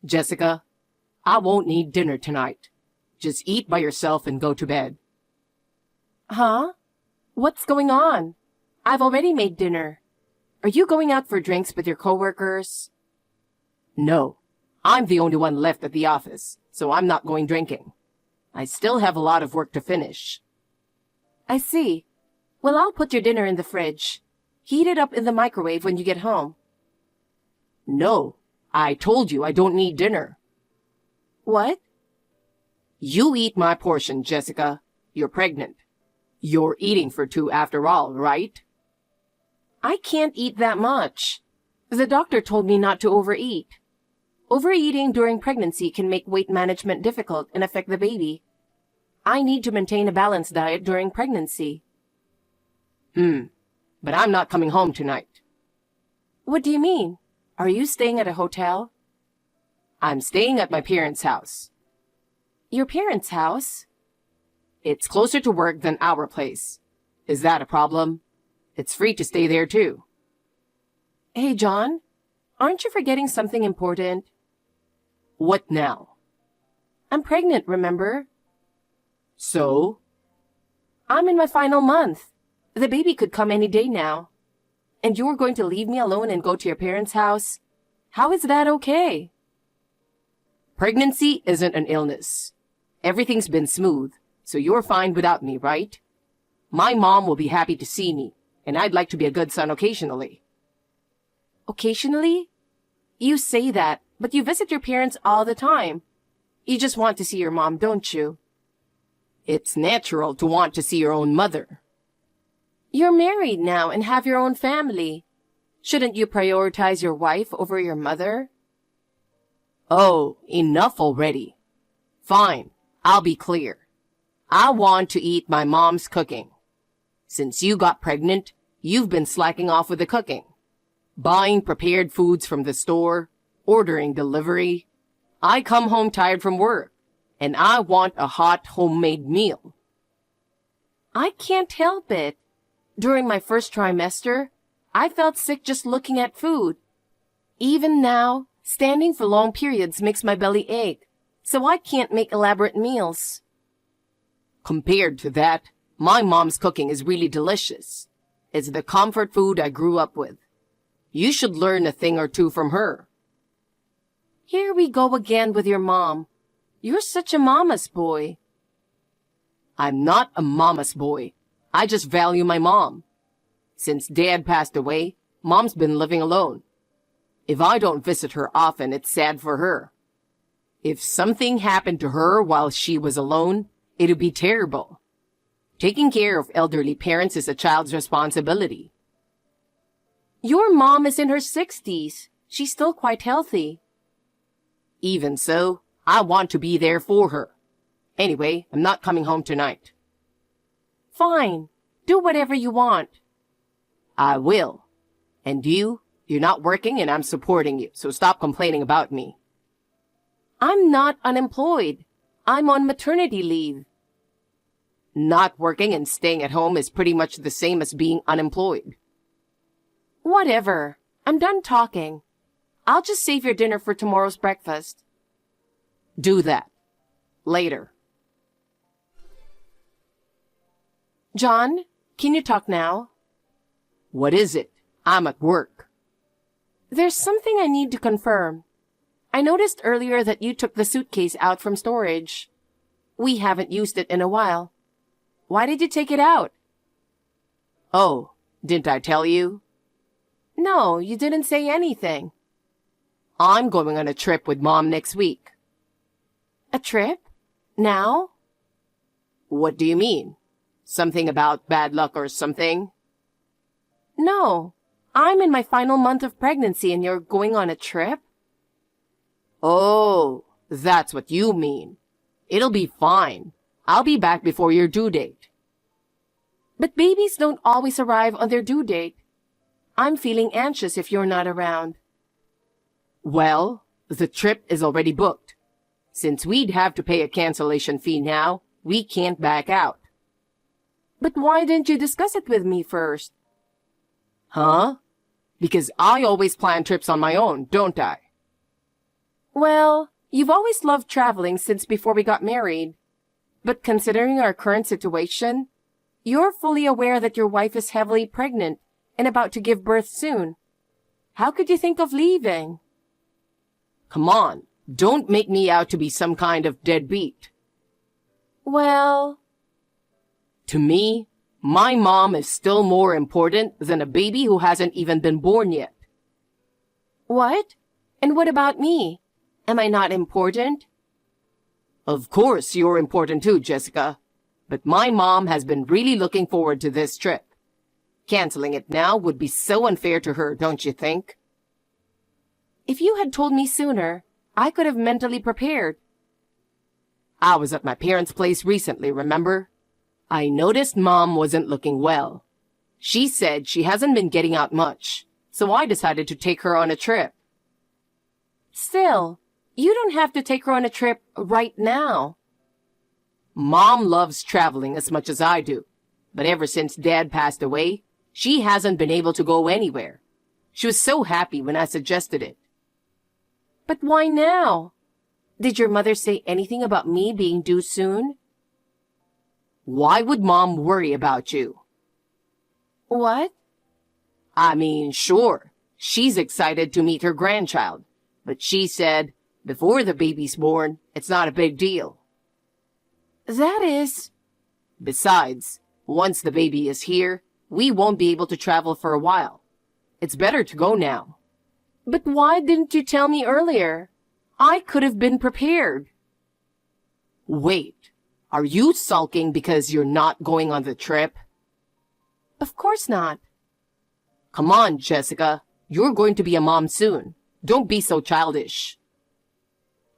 Jessica, I won't need dinner tonight. Just eat by yourself and go to bed. Huh? What's going on? I've already made dinner. Are you going out for drinks with your coworkers? No, I'm the only one left at the office, so I'm not going drinking. I still have a lot of work to finish. I see. Well, I'll put your dinner in the fridge. Heat it up in the microwave when you get home. No, I told you I don't need dinner. What? You eat my portion, Jessica. You're pregnant. You're eating for two after all, right? I can't eat that much. The doctor told me not to overeat. Overeating during pregnancy can make weight management difficult and affect the baby. I need to maintain a balanced diet during pregnancy. But I'm not coming home tonight. What do you mean? Are you staying at a hotel? I'm staying at my parents' house. Your parents' house? It's closer to work than our place. Is that a problem? It's free to stay there too. Hey, John, aren't you forgetting something important? What now? I'm pregnant, remember? So? I'm in my final month. The baby could come any day now. And you're going to leave me alone and go to your parents' house? How is that okay? Pregnancy isn't an illness. Everything's been smooth, so you're fine without me, right? My mom will be happy to see me, and I'd like to be a good son occasionally. Occasionally? You say that, but you visit your parents all the time. You just want to see your mom, don't you? It's natural to want to see your own mother. You're married now and have your own family. Shouldn't you prioritize your wife over your mother? Oh, enough already. Fine, I'll be clear. I want to eat my mom's cooking. Since you got pregnant, you've been slacking off with the cooking. Buying prepared foods from the store, ordering delivery. I come home tired from work, and I want a hot homemade meal. I can't help it. During my first trimester, I felt sick just looking at food. Even now, standing for long periods makes my belly ache, so I can't make elaborate meals. Compared to that, my mom's cooking is really delicious. It's the comfort food I grew up with. You should learn a thing or two from her. Here we go again with your mom. You're such a mama's boy. I'm not a mama's boy. I just value my mom. Since Dad passed away, Mom's been living alone. If I don't visit her often, it's sad for her. If something happened to her while she was alone, it'd be terrible. Taking care of elderly parents is a child's responsibility. Your mom is in her 60s. She's still quite healthy. Even so, I want to be there for her. Anyway, I'm not coming home tonight. Fine. Do whatever you want. I will. And you're not working and I'm supporting you, so stop complaining about me. I'm not unemployed. I'm on maternity leave. Not working and staying at home is pretty much the same as being unemployed. Whatever. I'm done talking. I'll just save your dinner for tomorrow's breakfast. Do that. Later. John, can you talk now? What is it? I'm at work. There's something I need to confirm. I noticed earlier that you took the suitcase out from storage. We haven't used it in a while. Why did you take it out? Oh, didn't I tell you? No, you didn't say anything. I'm going on a trip with Mom next week. A trip? Now? What do you mean? Something about bad luck or something? No. I'm in my final month of pregnancy and you're going on a trip? Oh, that's what you mean. It'll be fine. I'll be back before your due date. But babies don't always arrive on their due date. I'm feeling anxious if you're not around. Well, the trip is already booked. Since we'd have to pay a cancellation fee now, we can't back out. But why didn't you discuss it with me first? Huh? Because I always plan trips on my own, don't I? Well, you've always loved traveling since before we got married. But considering our current situation, you're fully aware that your wife is heavily pregnant and about to give birth soon. How could you think of leaving? Come on, don't make me out to be some kind of deadbeat. Well, To me, my mom is still more important than a baby who hasn't even been born yet. what? And what about me? Am I not important? Of course you're important too, Jessica. But my mom has been really looking forward to this trip. Canceling it now would be so unfair to her, don't you think? If you had told me sooner, I could have mentally prepared. I was at my parents' place recently, remember? I noticed Mom wasn't looking well. She said she hasn't been getting out much, so I decided to take her on a trip. Still, you don't have to take her on a trip right now. Mom loves traveling as much as I do, but ever since Dad passed away, she hasn't been able to go anywhere. She was so happy when I suggested it. But why now? Did your mother say anything about me being due soon? Why would Mom worry about you? What? I mean, sure, she's excited to meet her grandchild, but she said, before the baby's born, it's not a big deal. That is... Besides, once the baby is here, we won't be able to travel for a while. It's better to go now. But why didn't you tell me earlier? I could have been prepared. Wait, are you sulking because you're not going on the trip? Of course not. Come on, Jessica. You're going to be a mom soon. Don't be so childish.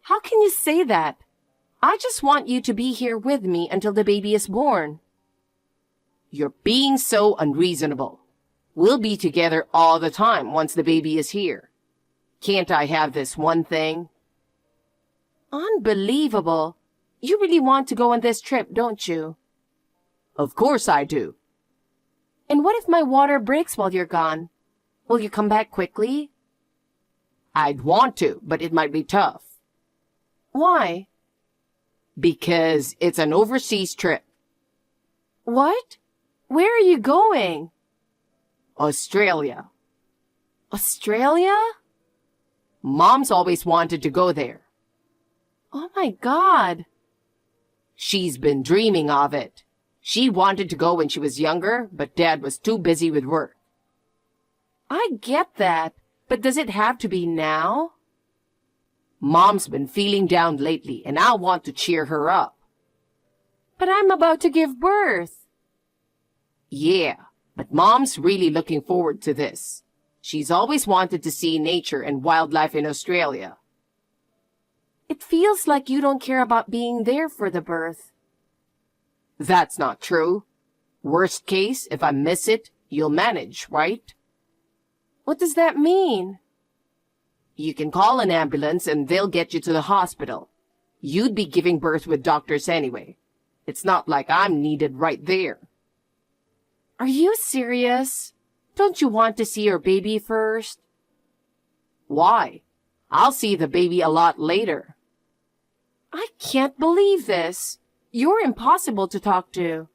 How can you say that? I just want you to be here with me until the baby is born. You're being so unreasonable. We'll be together all the time once the baby is here. Can't I have this one thing? Unbelievable. You really want to go on this trip, don't you? Of course I do. And what if my water breaks while you're gone? Will you come back quickly? I'd want to, but it might be tough. Why? Because it's an overseas trip. What? Where are you going? Australia. Australia? Mom's always wanted to go there. Oh my God. She's been dreaming of it. She wanted to go when she was younger, but Dad was too busy with work. I get that, but does it have to be now? Mom's been feeling down lately, and I want to cheer her up. But I'm about to give birth. Yeah, but Mom's really looking forward to this. She's always wanted to see nature and wildlife in Australia. It feels like you don't care about being there for the birth. That's not true. Worst case, if I miss it, you'll manage, right? What does that mean? You can call an ambulance and they'll get you to the hospital. You'd be giving birth with doctors anyway. It's not like I'm needed right there. Are you serious? Don't you want to see your baby first? Why? I'll see the baby a lot later. I can't believe this. You're impossible to talk to.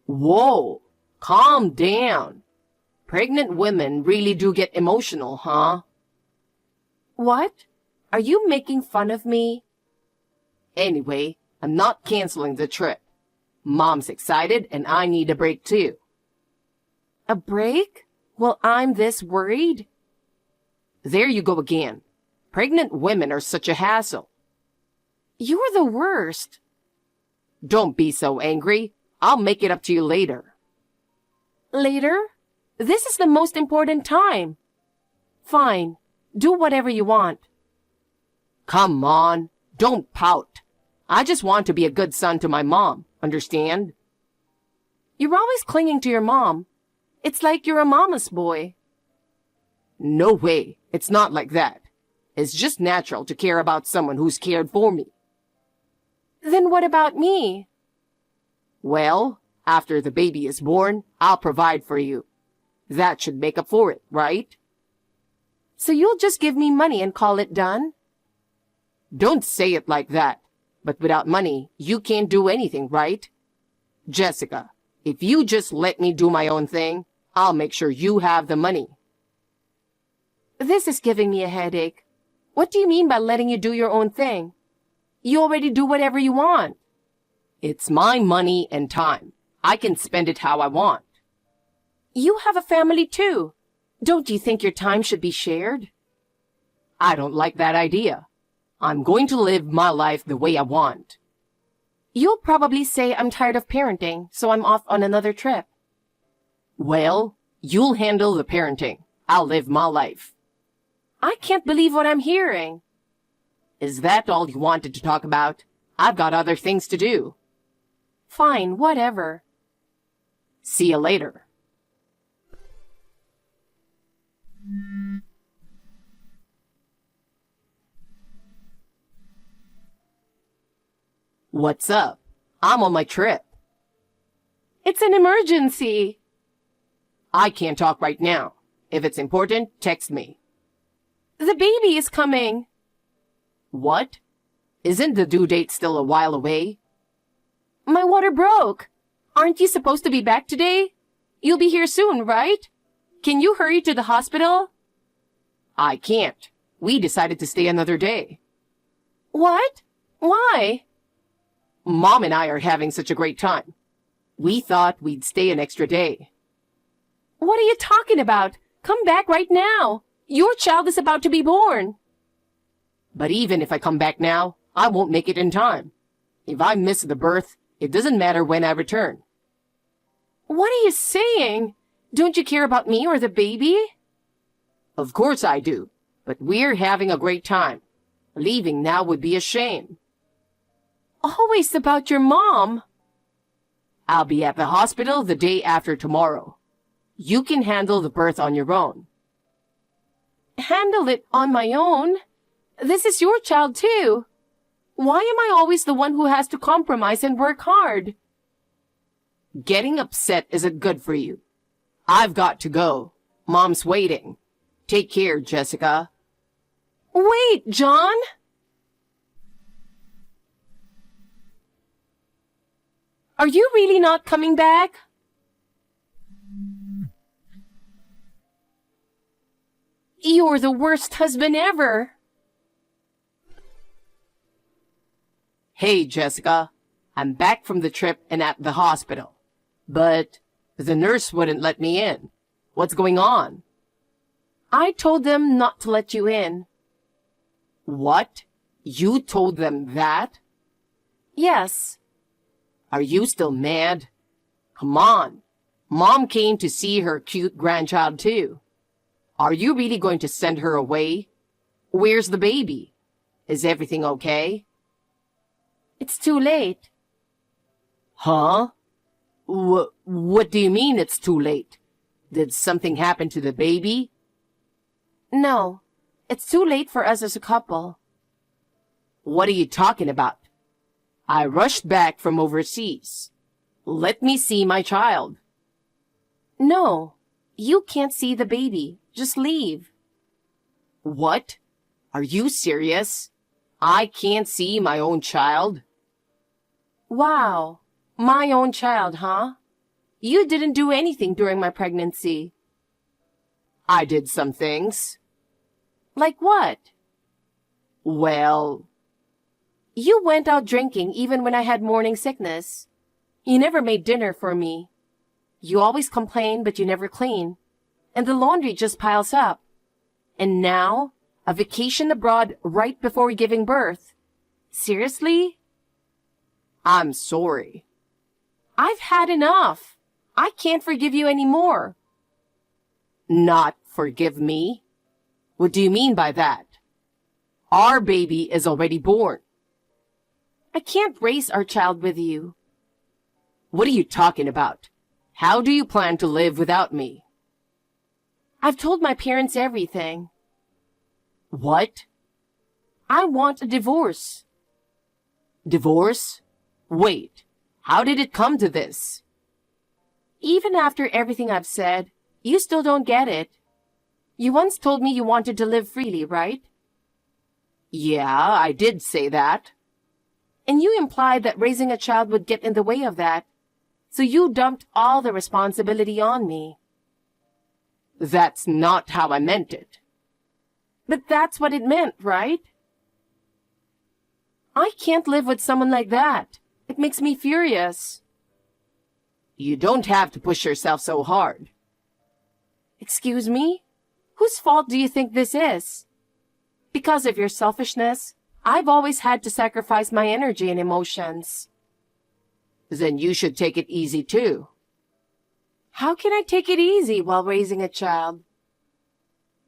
Whoa, calm down. Pregnant women really do get emotional, huh? What? Are you making fun of me? Anyway, I'm not canceling the trip. Mom's excited and I need a break too. A break? Well, I'm this worried? There you go again. Pregnant women are such a hassle. You're the worst. Don't be so angry. I'll make it up to you later. Later? This is the most important time. Fine. Do whatever you want. Come on. Don't pout. I just want to be a good son to my mom. Understand? You're always clinging to your mom. It's like you're a mama's boy. No way. It's not like that. It's just natural to care about someone who's cared for me. Then what about me? Well, after the baby is born, I'll provide for you. That should make up for it, right? So you'll just give me money and call it done? Don't say it like that. But without money, you can't do anything, right? Jessica, if you just let me do my own thing, I'll make sure you have the money. This is giving me a headache. What do you mean by letting you do your own thing? You already do whatever you want. It's my money and time. I can spend it how I want. You have a family too. Don't you think your time should be shared? I don't like that idea. I'm going to live my life the way I want. You'll probably say I'm tired of parenting, so I'm off on another trip. Well, you'll handle the parenting. I'll live my life. I can't believe what I'm hearing. Is that all you wanted to talk about? I've got other things to do. Fine, whatever. See you later. What's up? I'm on my trip. It's an emergency. I can't talk right now. If it's important, text me. The baby is coming. What? Isn't the due date still a while away? My water broke. Aren't you supposed to be back today? You'll be here soon, right? Can you hurry to the hospital? I can't. We decided to stay another day. What? Why? Mom and I are having such a great time. We thought we'd stay an extra day. What are you talking about? Come back right now. Your child is about to be born. But even if I come back now, I won't make it in time. If I miss the birth, it doesn't matter when I return. What are you saying? Don't you care about me or the baby? Of course I do, but we're having a great time. Leaving now would be a shame. Always about your mom. I'll be at the hospital the day after tomorrow. You can handle the birth on your own. Handle it on my own? This is your child too. Why am I always the one who has to compromise and work hard? Getting upset isn't good for you. I've got to go. Mom's waiting. Take care, Jessica. Wait, John. Are you really not coming back? You're the worst husband ever. Hey, Jessica. I'm back from the trip and at the hospital. But the nurse wouldn't let me in. What's going on? I told them not to let you in. What? You told them that? Yes. Are you still mad? Come on. Mom came to see her cute grandchild too. Are you really going to send her away? Where's the baby? Is everything okay? It's too late. Huh? What do you mean it's too late? Did something happen to the baby? No, it's too late for us as a couple. What are you talking about? I rushed back from overseas. Let me see my child. No, you can't see the baby. Just leave. What? Are you serious? I can't see my own child? Wow, my own child, huh? You didn't do anything during my pregnancy. I did some things. Like what? Well, you went out drinking even when I had morning sickness. You never made dinner for me. You always complain, but you never clean. And the laundry just piles up. And now, a vacation abroad right before giving birth. Seriously? I'm sorry. I've had enough. I can't forgive you anymore. Not forgive me? What do you mean by that? Our baby is already born. I can't raise our child with you. What are you talking about? How do you plan to live without me? I've told my parents everything. What? I want a divorce. Divorce? Wait, how did it come to this? Even after everything I've said, you still don't get it. You once told me you wanted to live freely, right? Yeah, I did say that. And you implied that raising a child would get in the way of that. So you dumped all the responsibility on me. That's not how I meant it. But that's what it meant, right? I can't live with someone like that. It makes me furious. You don't have to push yourself so hard. Excuse me? Whose fault do you think this is? Because of your selfishness, I've always had to sacrifice my energy and emotions. Then you should take it easy too. How can I take it easy while raising a child?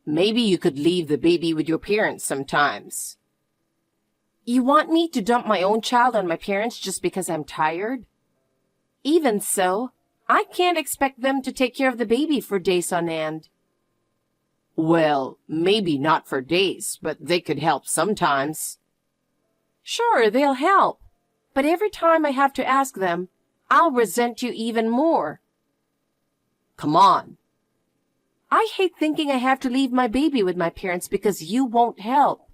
Maybe you could leave the baby with your parents sometimes. You want me to dump my own child on my parents just because I'm tired? Even so, I can't expect them to take care of the baby for days on end. Well, maybe not for days, but they could help sometimes. Sure, they'll help. But every time I have to ask them, I'll resent you even more. Come on. I hate thinking I have to leave my baby with my parents because you won't help.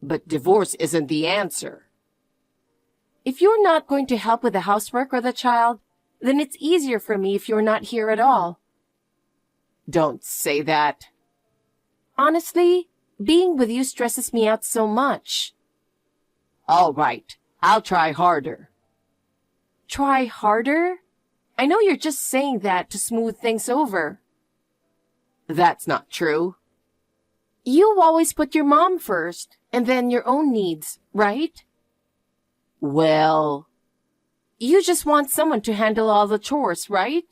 But divorce isn't the answer. If you're not going to help with the housework or the child, then it's easier for me if you're not here at all. Don't say that. Honestly, being with you stresses me out so much. All right, I'll try harder. Try harder? I know you're just saying that to smooth things over. That's not true. You always put your mom first, and then your own needs, right? Well, you just want someone to handle all the chores, right?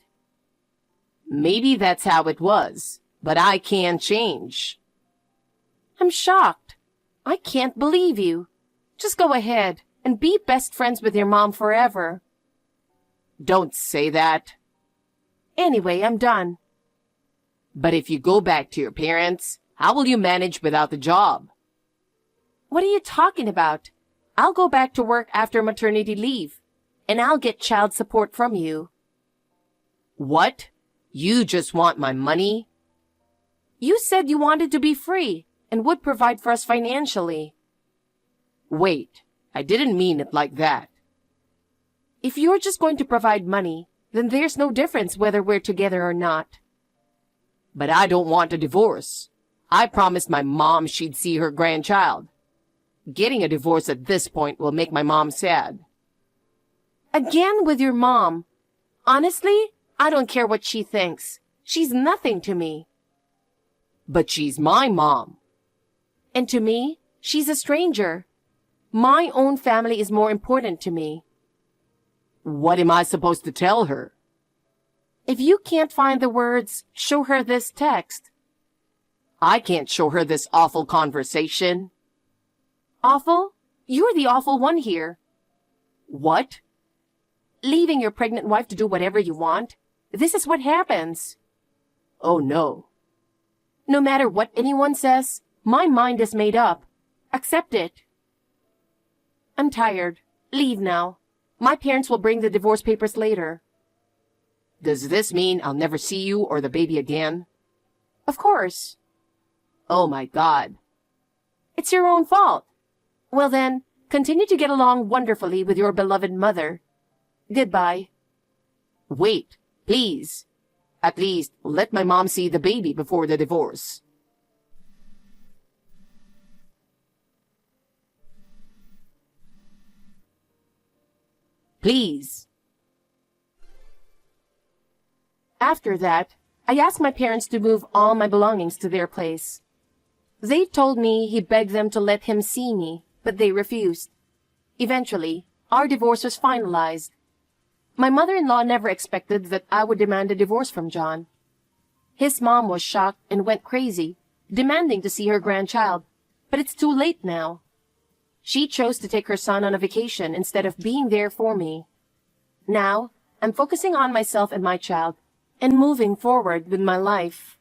maybe that's how it was, but I can change. I'm shocked. I can't believe you. Just go ahead and be best friends with your mom forever. Don't say that. Anyway, I'm done. But if you go back to your parents, how will you manage without the job? What are you talking about? I'll go back to work after maternity leave, and I'll get child support from you. What? You just want my money? You said you wanted to be free and would provide for us financially. Wait, I didn't mean it like that. If you're just going to provide money, then there's no difference whether we're together or not. But I don't want a divorce. I promised my mom she'd see her grandchild. Getting a divorce at this point will make my mom sad. Again with your mom. Honestly, I don't care what she thinks. She's nothing to me. But she's my mom. And to me, she's a stranger. My own family is more important to me. What am I supposed to tell her? If you can't find the words, show her this text. I can't show her this awful conversation. Awful? You're the awful one here. What? Leaving your pregnant wife to do whatever you want? This is what happens. Oh no. No matter what anyone says, my mind is made up. Accept it. I'm tired. Leave now. My parents will bring the divorce papers later. Does this mean I'll never see you or the baby again? Of course. Oh my God. It's your own fault. Well then, continue to get along wonderfully with your beloved mother. Goodbye. Wait, please. At least let my mom see the baby before the divorce. Please. After that, I asked my parents to move all my belongings to their place. They told me he begged them to let him see me, but they refused. Eventually, our divorce was finalized. My mother-in-law never expected that I would demand a divorce from John. His mom was shocked and went crazy, demanding to see her grandchild, but it's too late now. She chose to take her son on a vacation instead of being there for me. Now, I'm focusing on myself and my child, and moving forward with my life.